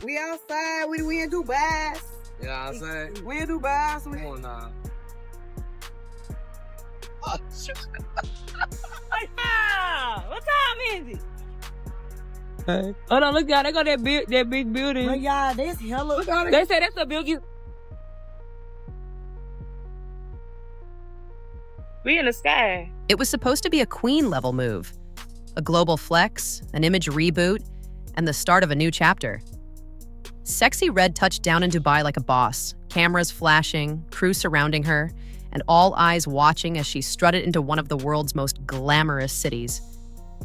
We outside. We in Dubai. Yeah, outside. We in Dubai. Come on now. Oh, yeah. What time is it? Hey. Hold on, look y'all. They got that big building. But y'all, that's hella. They say that's a building. We in the sky. It was supposed to be a Queen-level move. A global flex, an image reboot, and the start of a new chapter. Sexyy Red touched down in Dubai like a boss, cameras flashing, crew surrounding her, and all eyes watching as she strutted into one of the world's most glamorous cities.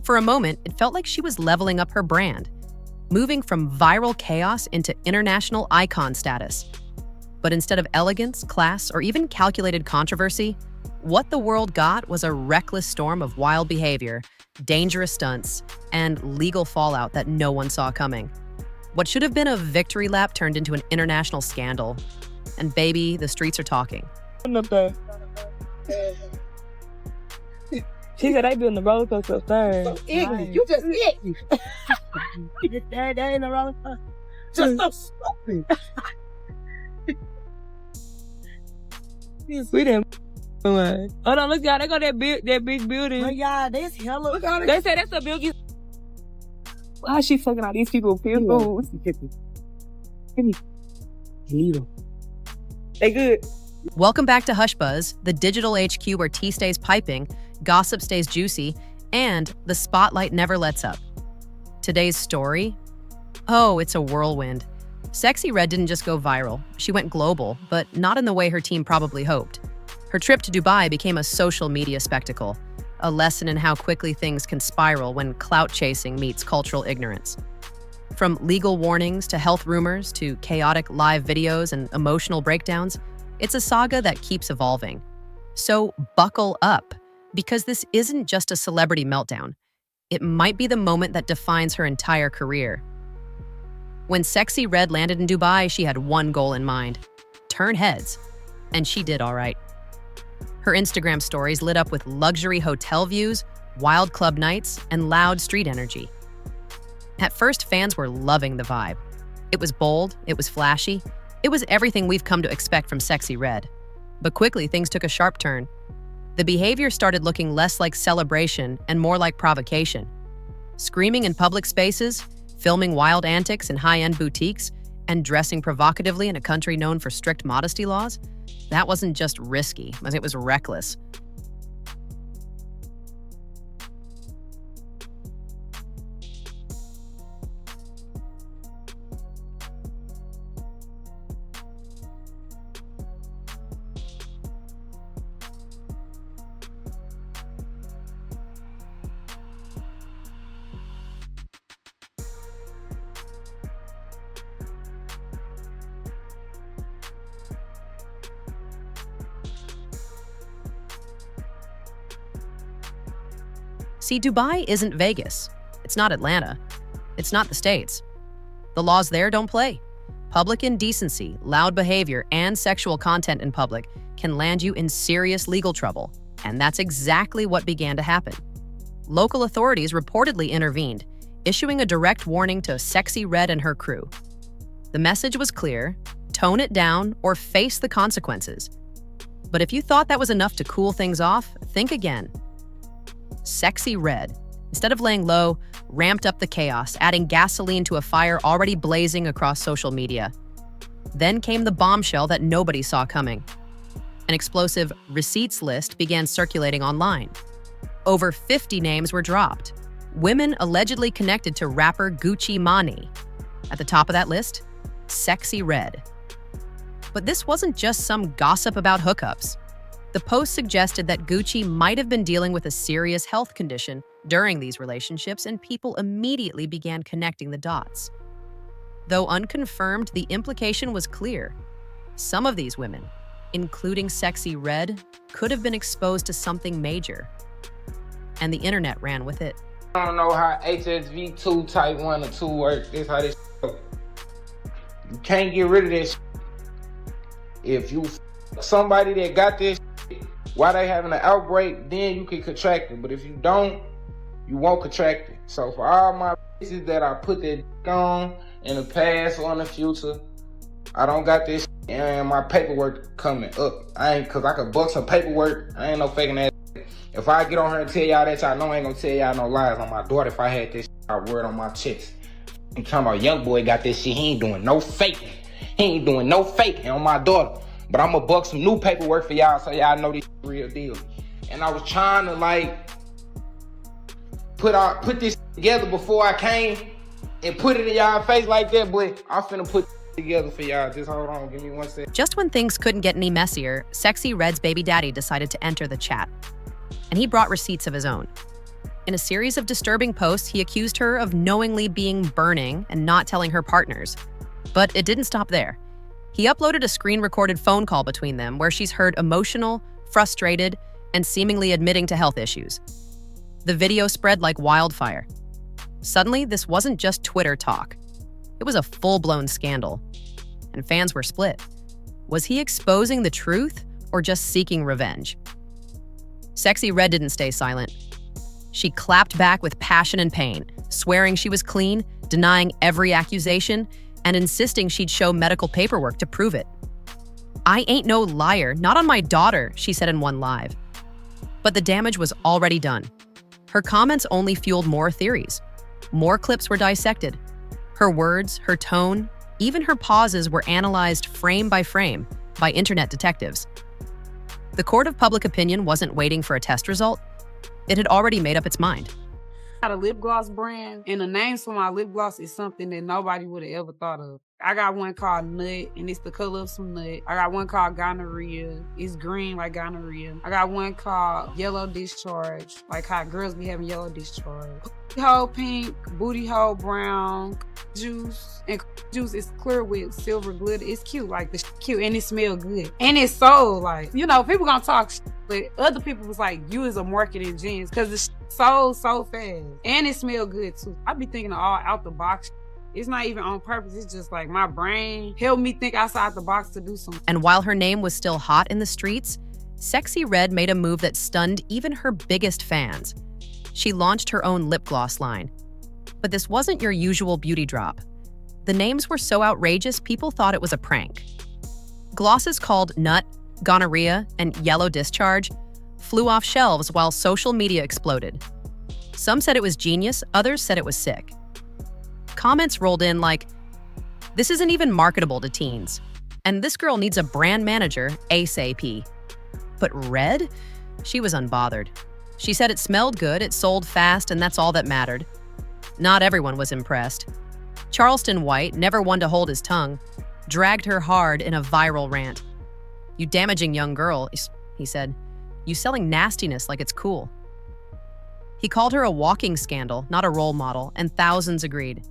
For a moment, it felt like she was leveling up her brand, moving from viral chaos into international icon status. But instead of elegance, class, or even calculated controversy, what the world got was a reckless storm of wild behavior, dangerous stunts, and legal fallout that no one saw coming. What should have been a victory lap turned into an international scandal. And baby, the streets are talking. Up there. She said they building the roller coaster up there. So ignorant. Right. You just ignorant. That ain't a roller coaster. Just so stupid. We didn't. Hold on, look y'all. They got that big building. But y'all, that's hella. They say that's a building. Why is she fucking all these people? People. They good. Welcome back to HushBuzzz, the digital HQ where tea stays piping, gossip stays juicy, and the spotlight never lets up. Today's story? Oh, it's a whirlwind. Sexyy Red didn't just go viral. She went global, but not in the way her team probably hoped. Her trip to Dubai became a social media spectacle, a lesson in how quickly things can spiral when clout chasing meets cultural ignorance. From legal warnings to health rumors to chaotic live videos and emotional breakdowns, it's a saga that keeps evolving. So buckle up, because this isn't just a celebrity meltdown. It might be the moment that defines her entire career. When Sexyy Red landed in Dubai, she had one goal in mind: turn heads. And she did all right. Her Instagram stories lit up with luxury hotel views, wild club nights, and loud street energy. At first, fans were loving the vibe. It was bold, it was flashy, it was everything we've come to expect from Sexyy Red. But quickly, things took a sharp turn. The behavior started looking less like celebration and more like provocation. Screaming in public spaces, filming wild antics in high-end boutiques, and dressing provocatively in a country known for strict modesty laws, that wasn't just risky, it was reckless. See, Dubai isn't Vegas. It's not Atlanta. It's not the States. The laws there don't play. Public indecency, loud behavior, and sexual content in public can land you in serious legal trouble. And that's exactly what began to happen. Local authorities reportedly intervened, issuing a direct warning to Sexyy Red and her crew. The message was clear: tone it down or face the consequences. But if you thought that was enough to cool things off, think again. Sexyy Red, instead of laying low, ramped up the chaos, adding gasoline to a fire already blazing across social media. Then came the bombshell that nobody saw coming. An explosive receipts list began circulating online. Over 50 names were dropped. Women allegedly connected to rapper Gucci Mane. At the top of that list, Sexyy Red. But this wasn't just some gossip about hookups. The post suggested that Gucci might have been dealing with a serious health condition during these relationships, and people immediately began connecting the dots. Though unconfirmed, the implication was clear. Some of these women, including Sexyy Red, could have been exposed to something major. And the internet ran with it. I don't know how HSV2 type 1 or 2 works. This how this works. You can't get rid of this. If you somebody that got this while they having an outbreak, then you can contract it. But if you don't, you won't contract it. So for all my bitches that I put that on in the past or in the future. I don't got this and my paperwork coming up. Cause I could buck some paperwork. I ain't no faking ass. If I get on her and tell y'all that, y'all know I ain't gonna tell y'all no lies on my daughter. If I had this I wear it on my chest. I'm talking about young boy got this shit, he ain't doing no faking. He ain't doing no faking on my daughter. But I'm gonna buck some new paperwork for y'all so y'all know this real deal. And I was trying to like put this together before I came and put it in y'all face like that, but I'm finna put it together for y'all. Just hold on, give me 1 second. Just when things couldn't get any messier, Sexyy Red's baby daddy decided to enter the chat. And he brought receipts of his own. In a series of disturbing posts, he accused her of knowingly being burning and not telling her partners. But it didn't stop there. He uploaded a screen-recorded phone call between them where she's heard emotional, frustrated, and seemingly admitting to health issues. The video spread like wildfire. Suddenly, this wasn't just Twitter talk. It was a full-blown scandal. And fans were split. Was he exposing the truth or just seeking revenge? Sexyy Red didn't stay silent. She clapped back with passion and pain, swearing she was clean, denying every accusation, and insisting she'd show medical paperwork to prove it. "I ain't no liar, not on my daughter," she said in one live. But the damage was already done. Her comments only fueled more theories. More clips were dissected. Her words, her tone, even her pauses were analyzed frame by internet detectives. The court of public opinion wasn't waiting for a test result. It had already made up its mind. I got a lip gloss brand, and the names for my lip gloss is something that nobody would have ever thought of. I got one called Nut, and it's the color of some nut. I got one called Gonorrhea. It's green like gonorrhea. I got one called Yellow Discharge, like how girls be having yellow discharge. Booty hole pink, booty hole brown, juice. And juice is clear with silver glitter. It's cute, like the cute, and it smells good. And it's so like, you know, people gonna talk but other people was like, you is a marketing genius, because it's sold so fast. And it smell good too. I be thinking of all out the box. It's not even on purpose. It's just like my brain helped me think outside the box to do something. And while her name was still hot in the streets, Sexyy Red made a move that stunned even her biggest fans. She launched her own lip gloss line. But this wasn't your usual beauty drop. The names were so outrageous, people thought it was a prank. Glosses called Nut, Gonorrhea, and Yellow Discharge flew off shelves while social media exploded. Some said it was genius, others said it was sick. Comments rolled in like, "This isn't even marketable to teens," and "This girl needs a brand manager ASAP." But Red? She was unbothered. She said it smelled good, it sold fast, and that's all that mattered. Not everyone was impressed. Charleston White, never one to hold his tongue, dragged her hard in a viral rant. "You damaging young girl," he said. "You selling nastiness like it's cool." He called her a walking scandal, not a role model, and thousands agreed.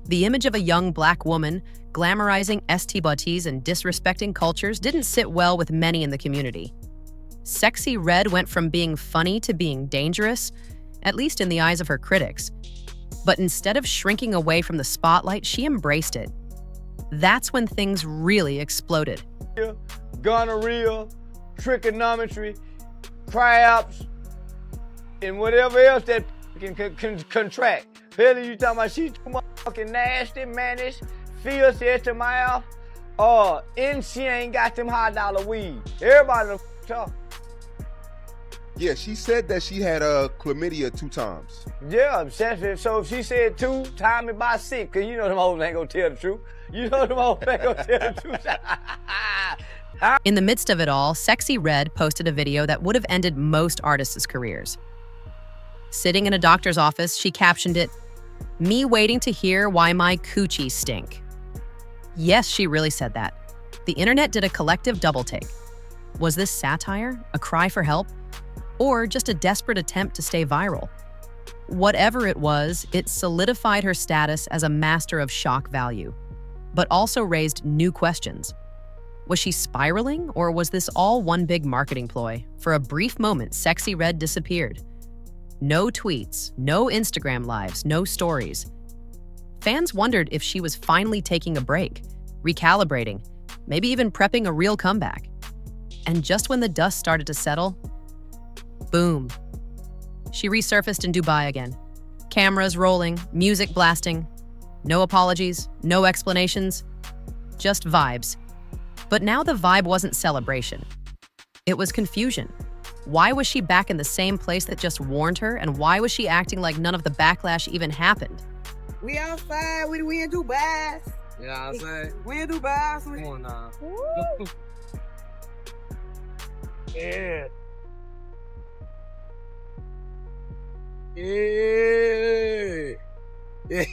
The image of a young black woman glamorizing ST-butties and disrespecting cultures didn't sit well with many in the community. Sexyy Red went from being funny to being dangerous, at least in the eyes of her critics. But instead of shrinking away from the spotlight, she embraced it. That's when things really exploded. Gonorrhea, trigonometry, cryopts, and whatever else that can contract. Hell, you talking about she too fucking nasty, mannish, fierce at the mouth, and she ain't got them $100 weed. Everybody done talk. Yeah, she said that she had chlamydia 2 times. Yeah, so if she said 2, time it by 6, because you know them hoes ain't gonna tell the truth. You know them hoes ain't gonna tell the truth. In the midst of it all, Sexyy Red posted a video that would have ended most artists' careers. Sitting in a doctor's office, she captioned it, "Me waiting to hear why my coochie stink." Yes, she really said that. The internet did a collective double take. Was this satire, a cry for help, or just a desperate attempt to stay viral? Whatever it was, it solidified her status as a master of shock value, but also raised new questions. Was she spiraling, or was this all one big marketing ploy? For a brief moment, Sexyy Red disappeared. No tweets, no Instagram lives, no stories. Fans wondered if she was finally taking a break, recalibrating, maybe even prepping a real comeback. And just when the dust started to settle, boom. She resurfaced in Dubai again. Cameras rolling, music blasting. No apologies, no explanations, just vibes. But now the vibe wasn't celebration. It was confusion. Why was she back in the same place that just warned her, and why was she acting like none of the backlash even happened? We outside, we in Dubai. Yeah, I'm saying. We in Dubai. Come on now. Yeah. Yeah. Yeah.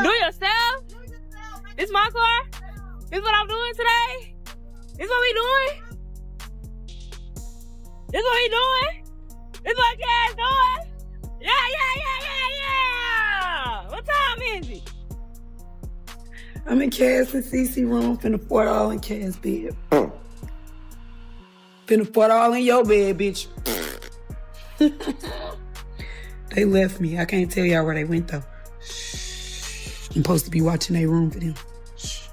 Do yourself? This my car? This what I'm doing today? This what we doing? This what we doing? This what Cass doing? Yeah. What time is it? I'm in Cass and Sexyy room, finna fart all in Cass bed. Finna fart all in your bed, bitch. They left me. I can't tell y'all where they went though. Shh. I'm supposed to be watching their room for them. Shh.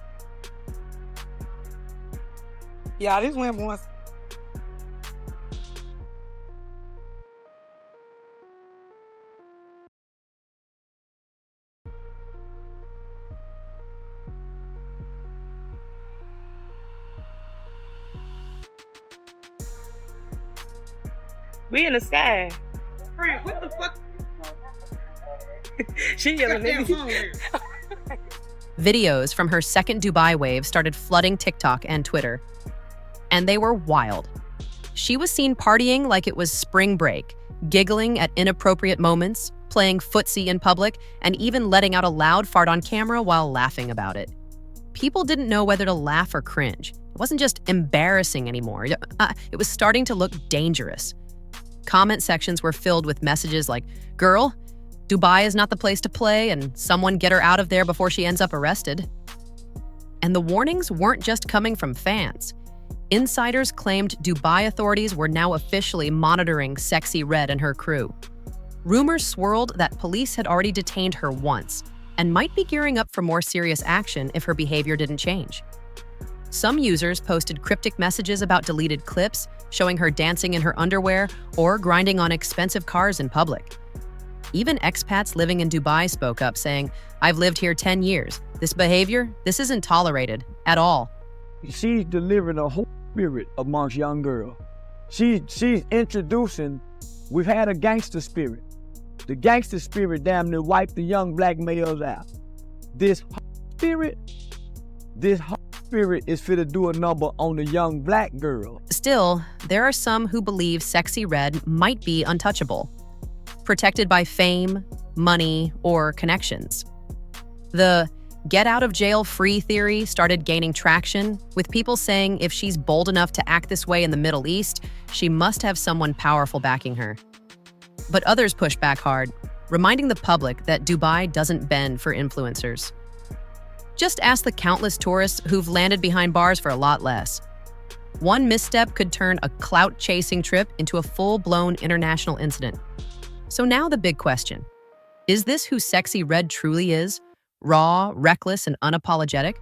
Yeah, this went once. We in the sky. What the fuck? She yelling at me. Videos from her second Dubai wave started flooding TikTok and Twitter. And they were wild. She was seen partying like it was spring break, giggling at inappropriate moments, playing footsie in public, and even letting out a loud fart on camera while laughing about it. People didn't know whether to laugh or cringe. It wasn't just embarrassing anymore. It was starting to look dangerous. Comment sections were filled with messages like, "Girl, Dubai is not the place to play, and someone get her out of there before she ends up arrested." And the warnings weren't just coming from fans. Insiders claimed Dubai authorities were now officially monitoring Sexyy Red and her crew. Rumors swirled that police had already detained her once and might be gearing up for more serious action if her behavior didn't change. Some users posted cryptic messages about deleted clips, showing her dancing in her underwear or grinding on expensive cars in public. Even expats living in Dubai spoke up, saying, "I've lived here 10 years. This behavior, this isn't tolerated at all." She's delivering a whole spirit amongst young girls. She's introducing, we've had a gangster spirit. The gangster spirit damn near wiped the young black males out. This spirit is fit to do a number on the young black girl. Still, there are some who believe Sexyy Red might be untouchable, protected by fame, money, or connections. The get out of jail free theory started gaining traction, with people saying if she's bold enough to act this way in the Middle East, she must have someone powerful backing her. But others pushed back hard, reminding the public that Dubai doesn't bend for influencers. Just ask the countless tourists who've landed behind bars for a lot less. One misstep could turn a clout-chasing trip into a full-blown international incident. So now the big question. Is this who Sexyy Red truly is? Raw, reckless, and unapologetic?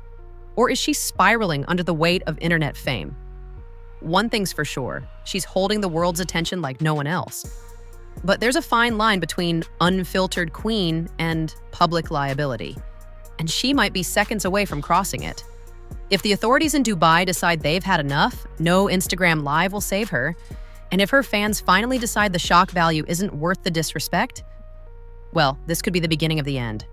Or is she spiraling under the weight of internet fame? One thing's for sure, she's holding the world's attention like no one else. But there's a fine line between unfiltered queen and public liability. And she might be seconds away from crossing it. If the authorities in Dubai decide they've had enough, no Instagram Live will save her. And if her fans finally decide the shock value isn't worth the disrespect, well, this could be the beginning of the end.